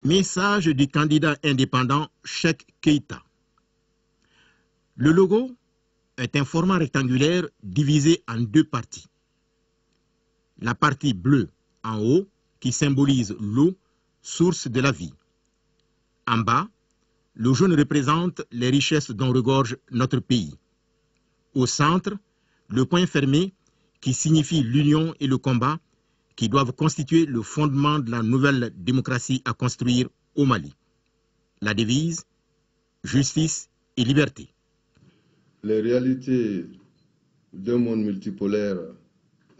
Message du candidat indépendant Cheikh Keïta. Le logo est un format rectangulaire divisé en deux parties. La partie bleue en haut qui symbolise l'eau, source de la vie. En bas, le jaune représente les richesses dont regorge notre pays. Au centre, le point fermé qui signifie l'union et le combat qui doivent constituer le fondement de la nouvelle démocratie à construire au Mali. La devise, justice et liberté. Les réalités d'un monde multipolaire,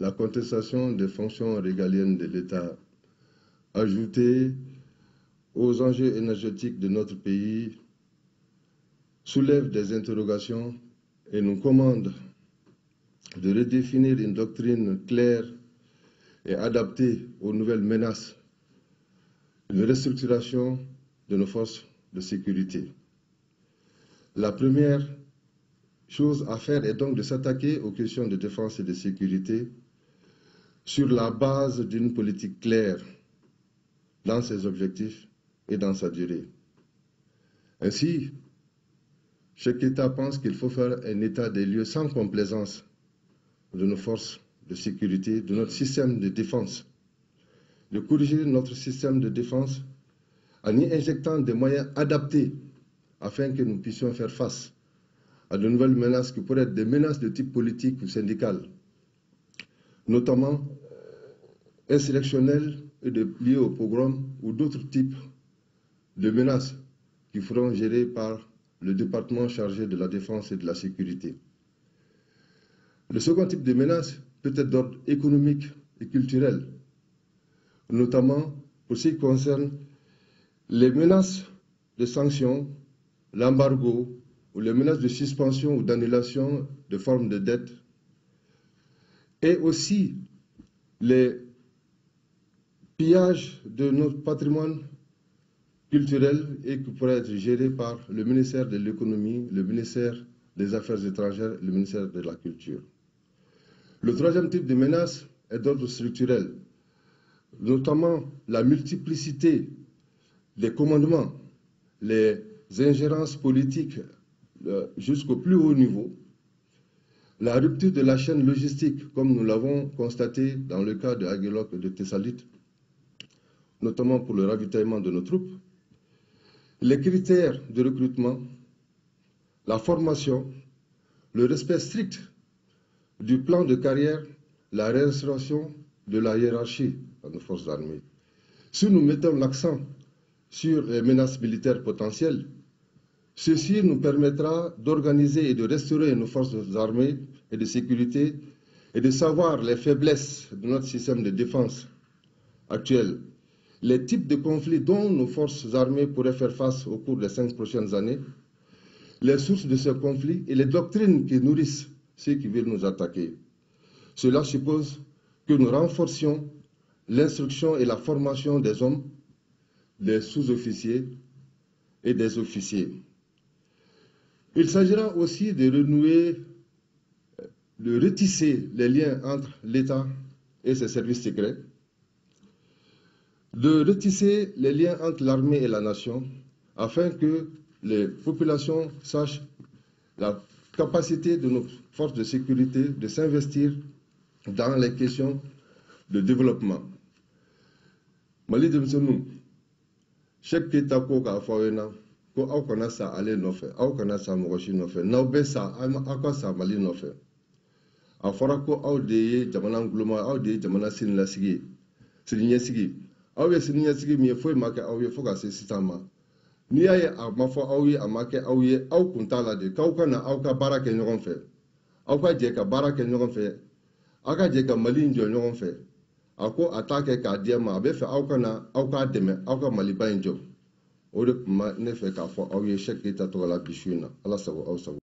la contestation des fonctions régaliennes de l'État, ajoutée aux enjeux énergétiques de notre pays, soulève des interrogations et nous commande de redéfinir une doctrine claire et adaptée aux nouvelles menaces, une restructuration de nos forces de sécurité. La première chose à faire est donc de s'attaquer aux questions de défense et de sécurité sur la base d'une politique claire dans ses objectifs et dans sa durée. Ainsi, chaque État pense qu'il faut faire un état des lieux sans complaisance de nos forces de sécurité, de notre système de défense, de corriger notre système de défense en y injectant des moyens adaptés afin que nous puissions faire face à de nouvelles menaces qui pourraient être des menaces de type politique ou syndical, notamment insurrectionnelles et liées au pogrom ou d'autres types de menaces qui seront gérées par le département chargé de la défense et de la sécurité. Le second type de menace peut être d'ordre économique et culturel, notamment pour ce qui concerne les menaces de sanctions, l'embargo ou les menaces de suspension ou d'annulation de formes de dette, et aussi les pillages de notre patrimoine culturel et qui pourrait être géré par le ministère de l'économie, le ministère des Affaires étrangères, le ministère de la Culture. Le troisième type de menace est d'ordre structurel, notamment la multiplicité des commandements, les ingérences politiques jusqu'au plus haut niveau, la rupture de la chaîne logistique, comme nous l'avons constaté dans le cas de Aguelok et de Thessalite, notamment pour le ravitaillement de nos troupes, les critères de recrutement, la formation, le respect strict du plan de carrière, la réinstauration de la hiérarchie dans nos forces armées. Si nous mettons l'accent sur les menaces militaires potentielles, ceci nous permettra d'organiser et de restaurer nos forces armées et de sécurité et de savoir les faiblesses de notre système de défense actuel, les types de conflits dont nos forces armées pourraient faire face au cours des 5 prochaines années, les sources de ces conflits et les doctrines qui nourrissent ceux qui veulent nous attaquer. Cela suppose que nous renforcions l'instruction et la formation des hommes, des sous-officiers et des officiers. Il s'agira aussi de renouer, de retisser les liens entre l'État et ses services secrets, de retisser les liens entre l'armée et la nation, afin que les populations sachent la capacité de nos forces de sécurité de s'investir dans les questions de développement. Mali de Msenou, chaque Keïta ko ka fawena ko aw kana sa ale nofe, aw kana sa mogoshi nofe, n'aw be sa akwa sa Mali nofe. A fɔra ko aw de ye jamana nguloma, aw de ye jamana sinilasigi, siniɲɛsigi. Aw ye siniɲɛsigi min ye foyi ma kɛ aw ye fo ka se sisan ma. N'i y'a ye a ma fɔ aw ye, a ma kɛ aw ye, aw kun t'a la de, k'aw ka na aw ka baara kɛ ɲɔgɔn fɛ. Aw ka jɛ ka baara kɛ ɲɔgɔn fɛ. Aw ka jɛ ka Mali in jɔ ɲɔgɔn fɛ. A ko a t'a kɛ k'a di ma, a bɛ fɛ aw ka na aw k'a dɛmɛ, aw ka Maliba in jɔ. O de tun ma ne fɛ k'a fɔ aw ye Cheikh Keïta tɔgɔ la bi su in na. Ala sago aw sago.